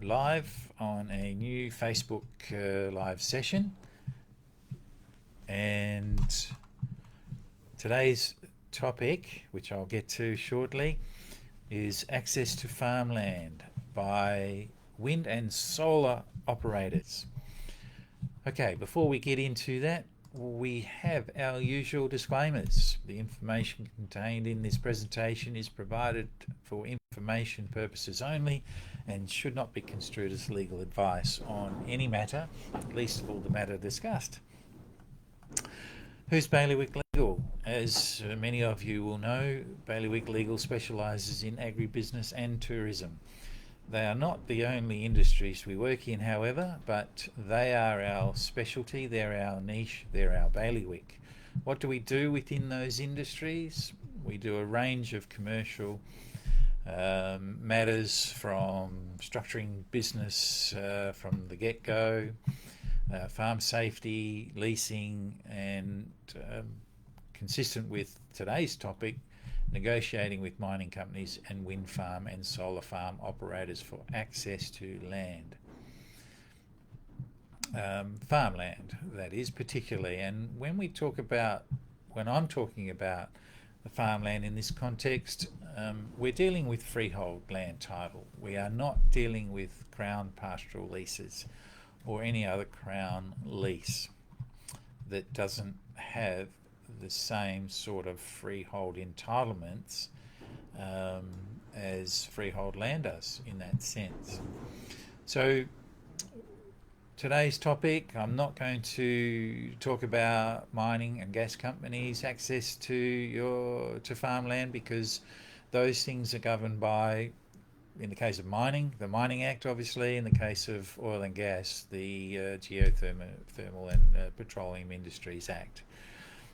live on a new Facebook live session, and today's topic, which I'll get to shortly, is access to farmland by wind and solar operators. Okay, before we get into that, we have our usual disclaimers. The information contained in this presentation is provided for information purposes only and should not be construed as legal advice on any matter, least of all the matter discussed. Who's Bailiwick Legal? As many of you will know, Bailiwick Legal specialises in agribusiness and tourism. They are not the only industries we work in, however, but they are our specialty, they're our niche, they're our bailiwick. What do we do within those industries? We do a range of commercial matters, from structuring business from the get-go, farm safety, leasing, and consistent with today's topic, negotiating with mining companies and wind farm and solar farm operators for access to land. Farmland, that is, particularly. And when I'm talking about the farmland in this context, we're dealing with freehold land title. We are not dealing with Crown pastoral leases or any other Crown lease that doesn't have the same sort of freehold entitlements as freehold land does in that sense. So today's topic, I'm not going to talk about mining and gas companies' access to farmland, because those things are governed by, in the case of mining, the Mining Act, obviously. In the case of oil and gas, the Geothermal and Petroleum Industries Act.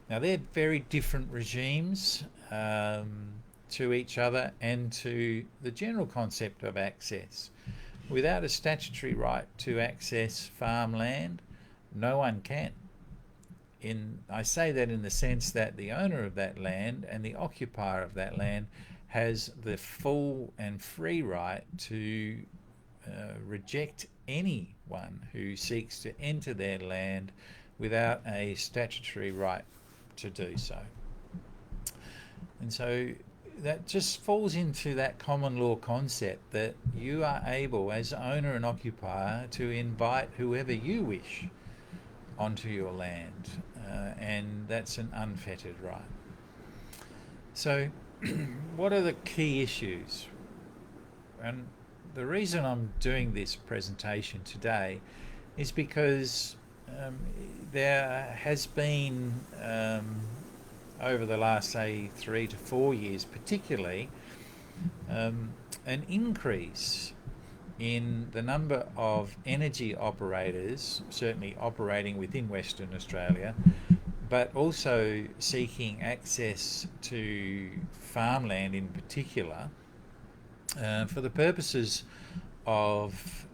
Now, they're very different regimes to each other and to the general concept of access. Without a statutory right to access farmland, no one can. I say that in the sense that the owner of that land and the occupier of that land has the full and free right to reject anyone who seeks to enter their land without a statutory right to do so. And so that just falls into that common law concept that you are able, as owner and occupier, to invite whoever you wish onto your land, and that's an unfettered right. So what are the key issues? And the reason I'm doing this presentation today is because there has been, over the last, say, 3 to 4 years particularly, an increase in the number of energy operators, certainly operating within Western Australia, but also seeking access to farmland in particular, for the purposes of,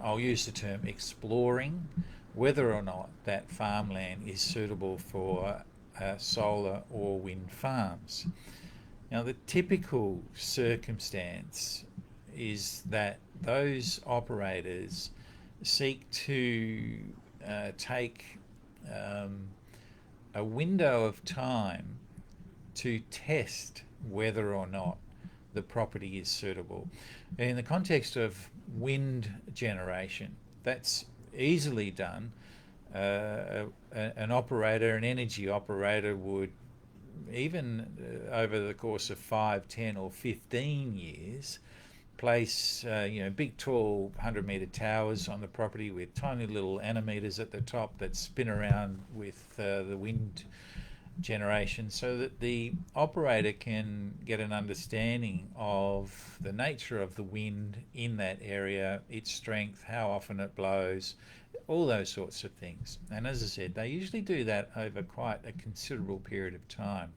I'll use the term, exploring whether or not that farmland is suitable for solar or wind farms. Now, the typical circumstance is that those operators seek to take a window of time to test whether or not the property is suitable. In the context of wind generation, that's easily done. An operator, an energy operator, would, even over the course of 5, 10 or 15 years, place big tall 100-metre towers on the property with tiny little animators at the top that spin around with the wind generation, so that the operator can get an understanding of the nature of the wind in that area, its strength, how often it blows, all those sorts of things. And as I said, they usually do that over quite a considerable period of time.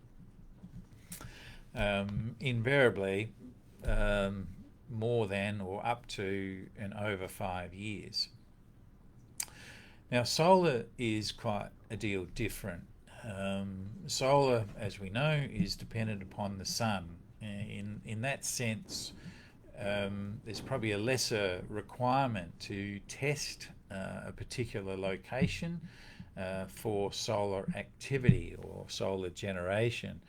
Invariably more than or up to and over 5 years. Now, solar is quite a deal different. Solar, as we know, is dependent upon the sun. In that sense, there's probably a lesser requirement to test a particular location for solar activity or solar generation.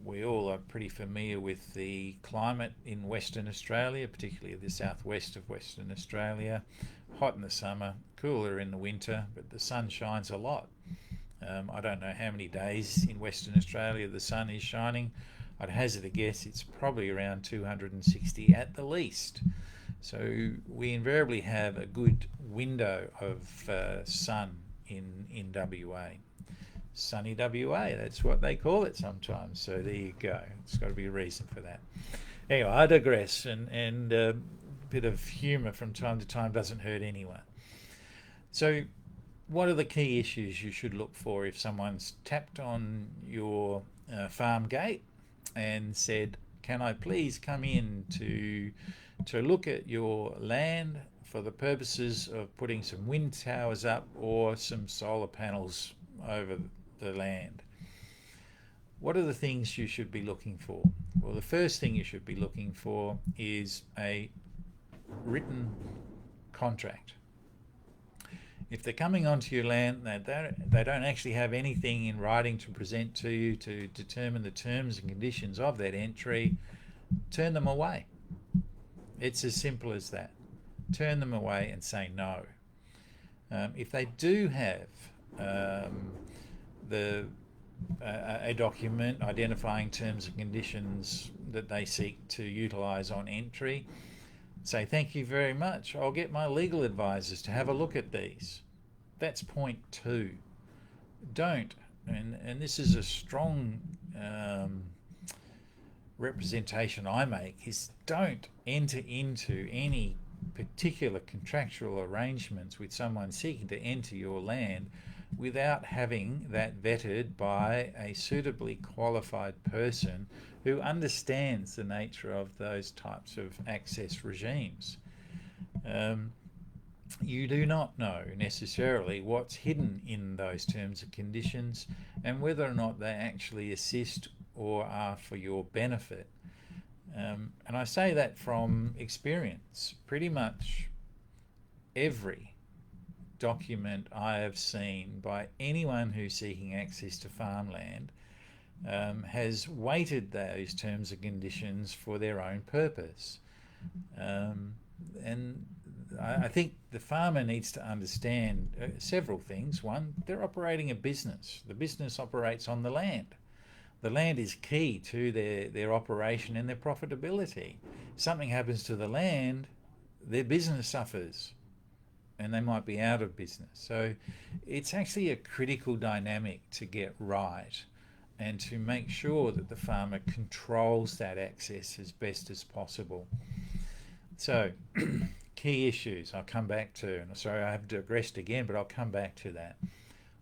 We all are pretty familiar with the climate in Western Australia, particularly the southwest of Western Australia. Hot in the summer, cooler in the winter, but the sun shines a lot. I don't know how many days in Western Australia the sun is shining. I'd hazard a guess it's probably around 260 at the least. So we invariably have a good window of sun in WA. Sunny WA, that's what they call it sometimes. So there you go. It's got to be a reason for that. Anyway, I digress, and a bit of humour from time to time doesn't hurt anyone. So what are the key issues you should look for if someone's tapped on your farm gate and said, can I please come in to look at your land for the purposes of putting some wind towers up or some solar panels over the land? What are the things you should be looking for? Well, the first thing you should be looking for is a written contract. If they're coming onto your land, they don't actually have anything in writing to present to you to determine the terms and conditions of that entry, turn them away. It's as simple as that. Turn them away and say no. If they do have a document identifying terms and conditions that they seek to utilise on entry, say thank you very much. I'll get my legal advisors to have a look at these. That's point 2. Don't, and this is a strong representation I make, is don't enter into any particular contractual arrangements with someone seeking to enter your land without having that vetted by a suitably qualified person who understands the nature of those types of access regimes. You do not know necessarily what's hidden in those terms and conditions and whether or not they actually assist or are for your benefit. And I say that from experience. Pretty much every document I have seen by anyone who's seeking access to farmland has weighted those terms and conditions for their own purpose. And I think the farmer needs to understand several things. One, they're operating a business. The business operates on the land. The land is key to their operation and their profitability. Something happens to the land, their business suffers and they might be out of business. So it's actually a critical dynamic to get right and to make sure that the farmer controls that access as best as possible. So key issues I'll come back to, and sorry I have digressed again, but I'll come back to that.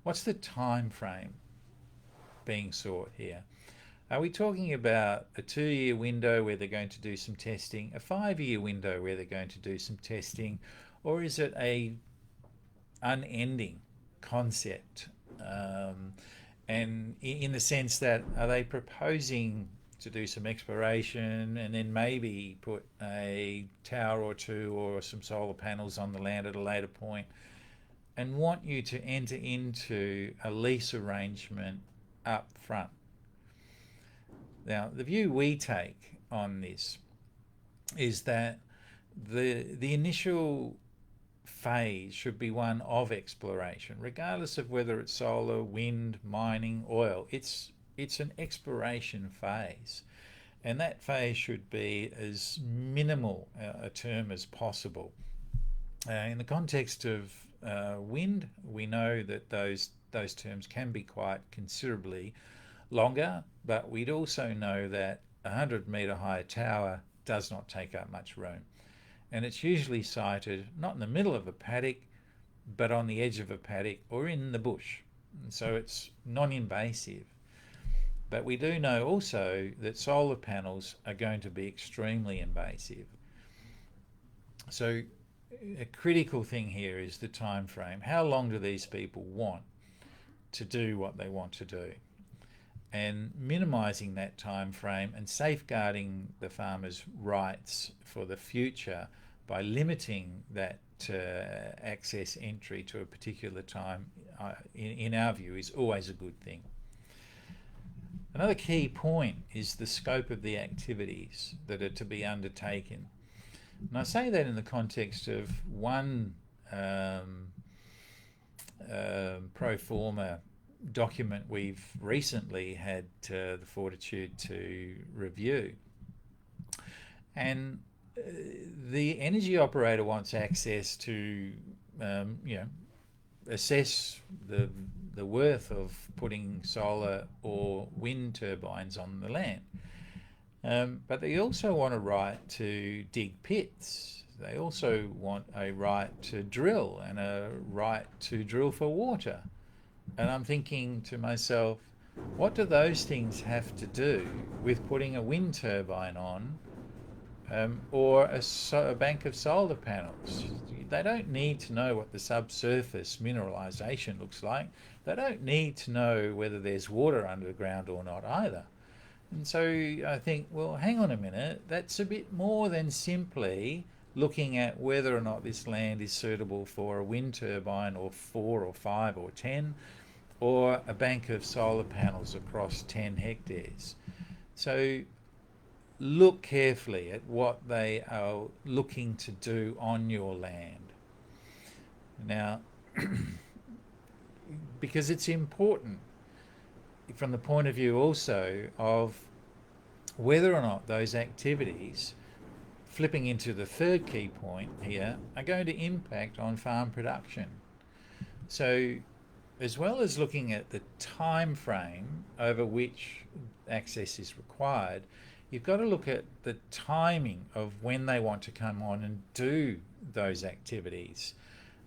What's the time frame being sought here? Are we talking about a 2-year window where they're going to do some testing, a 5-year window where they're going to do some testing, or is it a unending concept? And in the sense that, are they proposing to do some exploration and then maybe put a tower or two or some solar panels on the land at a later point and want you to enter into a lease arrangement up front? Now, the view we take on this is that the initial phase should be one of exploration, regardless of whether it's solar, wind, mining, oil. It's an exploration phase, and that phase should be as minimal a term as possible. In the context of wind, we know that those terms can be quite considerably longer, but we'd also know that a 100-metre high tower does not take up much room. And it's usually sited not in the middle of a paddock, but on the edge of a paddock or in the bush. And so it's non-invasive. But we do know also that solar panels are going to be extremely invasive. So a critical thing here is the time frame. How long do these people want to do what they want to do? and minimising that time frame and safeguarding the farmer's rights for the future by limiting that access entry to a particular time, in our view, is always a good thing. Another key point is the scope of the activities that are to be undertaken. And I say that in the context of one pro forma document we've recently had the fortitude to review. And the energy operator wants access to, assess the worth of putting solar or wind turbines on the land. But they also want a right to dig pits. They also want a right to drill and a right to drill for water. And I'm thinking to myself, what do those things have to do with putting a wind turbine on or a bank of solar panels? They don't need to know what the subsurface mineralisation looks like. They don't need to know whether there's water underground or not either. And so I think, well, hang on a minute, that's a bit more than simply looking at whether or not this land is suitable for a wind turbine or 4 or 5 or 10 or a bank of solar panels across 10 hectares. So look carefully at what they are looking to do on your land. Now, because it's important from the point of view also of whether or not those activities, flipping into the third key point here, are going to impact on farm production. So as well as looking at the time frame over which access is required, you've got to look at the timing of when they want to come on and do those activities.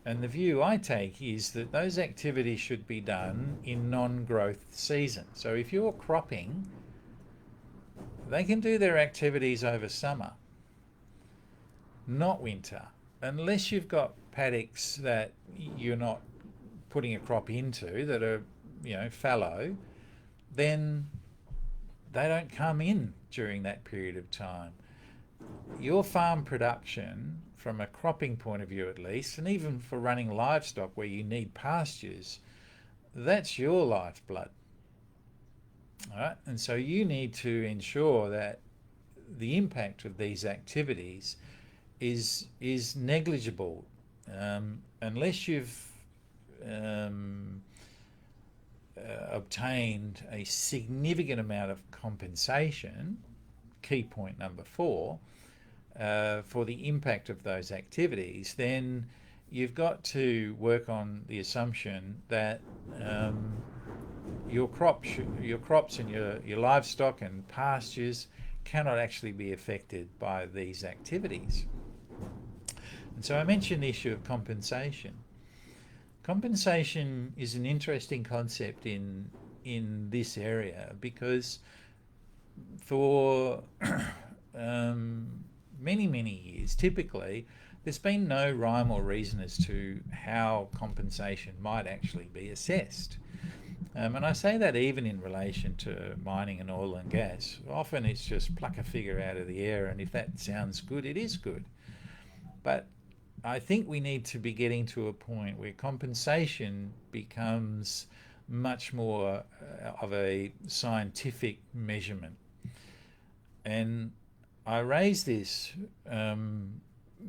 And the view I take is that those activities should be done in non-growth season. So if you're cropping, they can do their activities over summer, not winter. Unless you've got paddocks that you're not putting a crop into that are, fallow, then they don't come in during that period of time. Your farm production, from a cropping point of view at least, and even for running livestock where you need pastures, that's your lifeblood. All right? And so you need to ensure that the impact of these activities is negligible, unless you've obtained a significant amount of compensation, key point number 4, for the impact of those activities, then you've got to work on the assumption that your crops and your livestock and pastures cannot actually be affected by these activities. And so I mentioned the issue of compensation. Compensation is an interesting concept in this area because for many years, typically, there's been no rhyme or reason as to how compensation might actually be assessed. And I say that even in relation to mining and oil and gas. Often it's just pluck a figure out of the air, and if that sounds good, it is good. But I think we need to be getting to a point where compensation becomes much more of a scientific measurement. And I raise this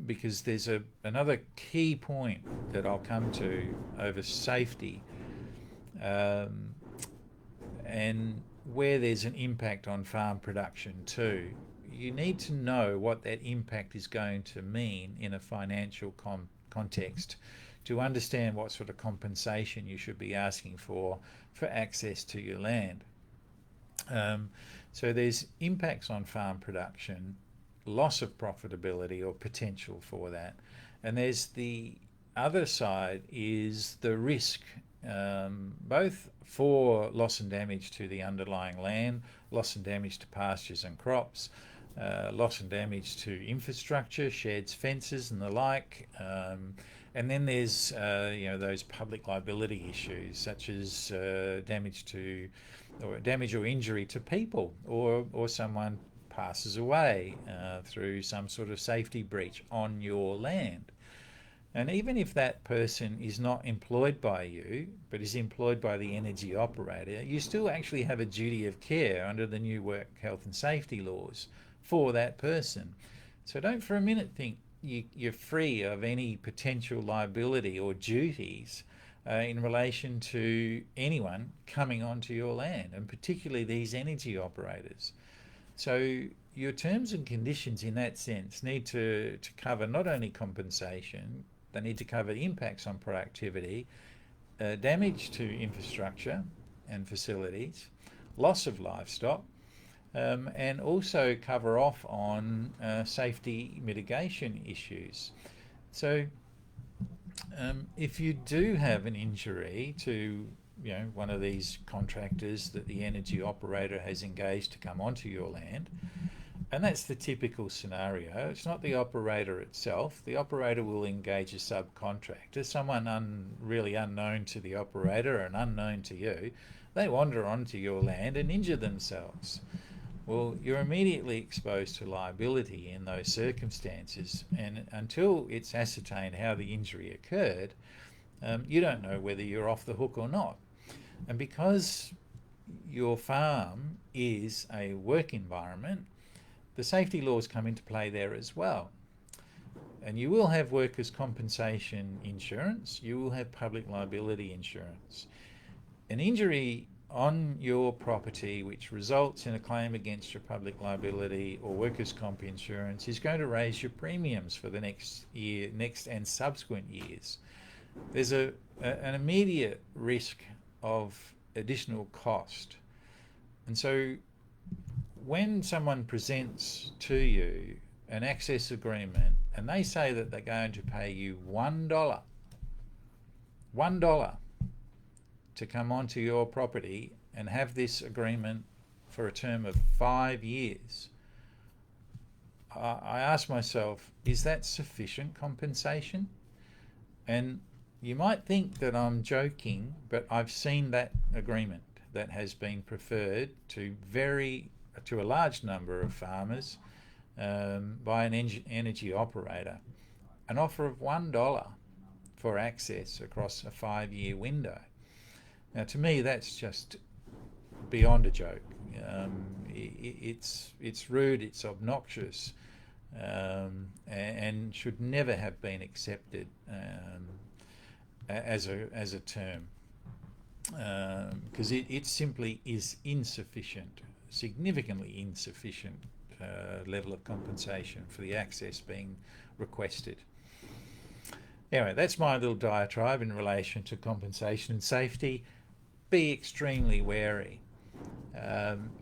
because there's another key point that I'll come to over safety, and where there's an impact on farm production too. You need to know what that impact is going to mean in a financial context to understand what sort of compensation you should be asking for access to your land. So there's impacts on farm production, loss of profitability or potential for that. And there's the other side is the risk, both for loss and damage to the underlying land, loss and damage to pastures and crops, loss and damage to infrastructure, sheds, fences and the like. And then there's those public liability issues such as damage to or damage or injury to people, or someone passes away through some sort of safety breach on your land. And even if that person is not employed by you, but is employed by the energy operator, you still actually have a duty of care under the new work health and safety laws for that person. So don't for a minute think you're free of any potential liability or duties in relation to anyone coming onto your land, and particularly these energy operators. So your terms and conditions in that sense need to cover not only compensation, they need to cover impacts on productivity, damage to infrastructure and facilities, loss of livestock, and also cover off on safety mitigation issues. So if you do have an injury to one of these contractors that the energy operator has engaged to come onto your land, and that's the typical scenario. It's not the operator itself. The operator will engage a subcontractor, someone really unknown to the operator and unknown to you. They wander onto your land and injure themselves. Well, you're immediately exposed to liability in those circumstances, and until it's ascertained how the injury occurred, you don't know whether you're off the hook or not. And because your farm is a work environment, the safety laws come into play there as well. And you will have workers' compensation insurance, you will have public liability insurance. An injury on your property which results in a claim against your public liability or workers' comp insurance is going to raise your premiums for the next and subsequent years. There's an immediate risk of additional cost. And so when someone presents to you an access agreement and they say that they're going to pay you $1 to come onto your property and have this agreement for a term of 5 years, I ask myself, is that sufficient compensation? And you might think that I'm joking, but I've seen that agreement that has been preferred to a large number of farmers by an energy operator. An offer of $1 for access across a 5-year window. Now, to me, that's just beyond a joke. It's rude, it's obnoxious, and should never have been accepted as a term, because it simply is insufficient, significantly insufficient level of compensation for the access being requested. Anyway, that's my little diatribe in relation to compensation and safety. Be extremely wary.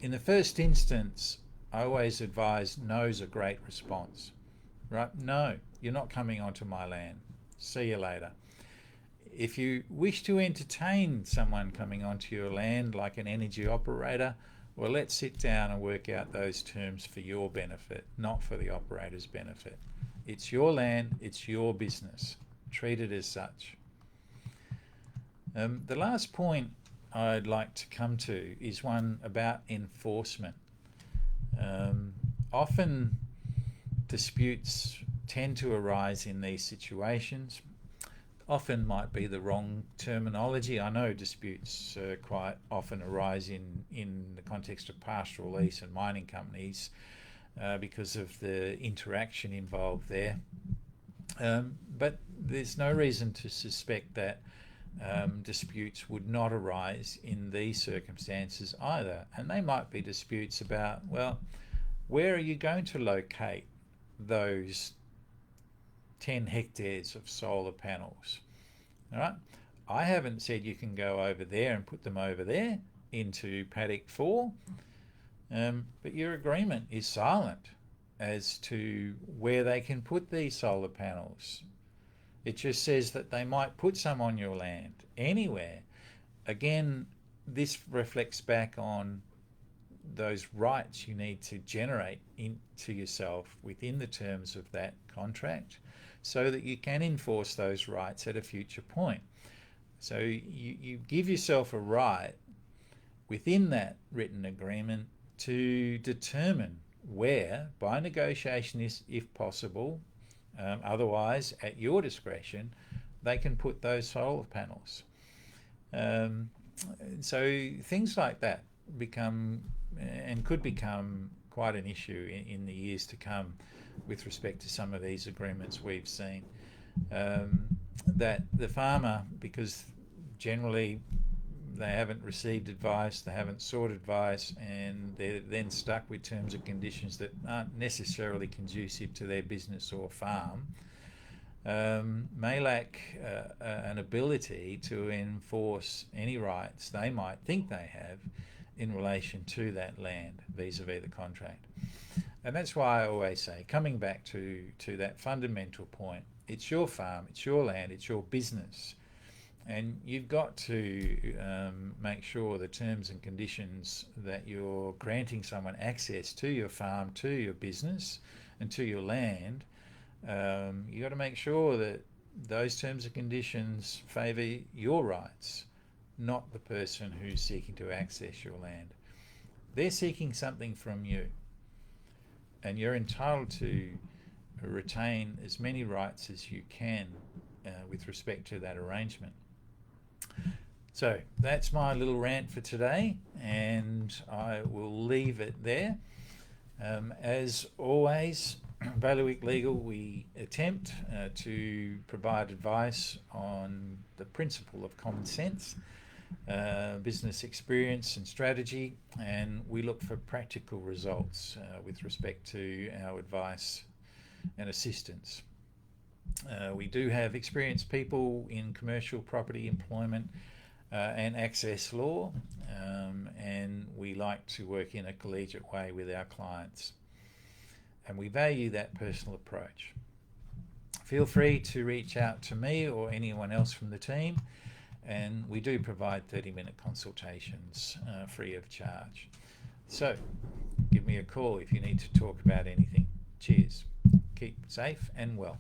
In the first instance, I always advise no's a great response. Right? No, you're not coming onto my land. See you later. If you wish to entertain someone coming onto your land like an energy operator, well, let's sit down and work out those terms for your benefit, not for the operator's benefit. It's your land, it's your business. Treat it as such. The last point I'd like to come to is one about enforcement. Often disputes tend to arise in these situations. Often might be the wrong terminology. I know disputes quite often arise in the context of pastoral lease and mining companies because of the interaction involved there. But there's no reason to suspect that disputes would not arise in these circumstances either. And they might be disputes about, well, where are you going to locate those 10 hectares of solar panels? All right. I haven't said you can go over there and put them over there into paddock 4, but your agreement is silent as to where they can put these solar panels. It just says that they might put some on your land, anywhere. Again, this reflects back on those rights you need to generate into yourself within the terms of that contract so that you can enforce those rights at a future point. So you give yourself a right within that written agreement to determine where, by negotiation if possible, otherwise at your discretion, they can put those solar panels. So things like that become and could become quite an issue in the years to come with respect to some of these agreements we've seen. That the farmer, because generally they haven't received advice, they haven't sought advice, and they're then stuck with terms and conditions that aren't necessarily conducive to their business or farm, may lack an ability to enforce any rights they might think they have in relation to that land vis-a-vis the contract. And that's why I always say, coming back to that fundamental point, it's your farm, it's your land, it's your business. And you've got to make sure the terms and conditions that you're granting someone access to your farm, to your business, and to your land, you've got to make sure that those terms and conditions favour your rights, not the person who's seeking to access your land. They're seeking something from you, and you're entitled to retain as many rights as you can with respect to that arrangement. So that's my little rant for today, and I will leave it there. As always, Bailiwick Legal, we attempt to provide advice on the principle of common sense, business experience and strategy, and we look for practical results with respect to our advice and assistance. We do have experienced people in commercial property employment and access law, and we like to work in a collegiate way with our clients, and we value that personal approach. Feel free to reach out to me or anyone else from the team, and we do provide 30-minute consultations free of charge. So give me a call if you need to talk about anything. Cheers. Keep safe and well.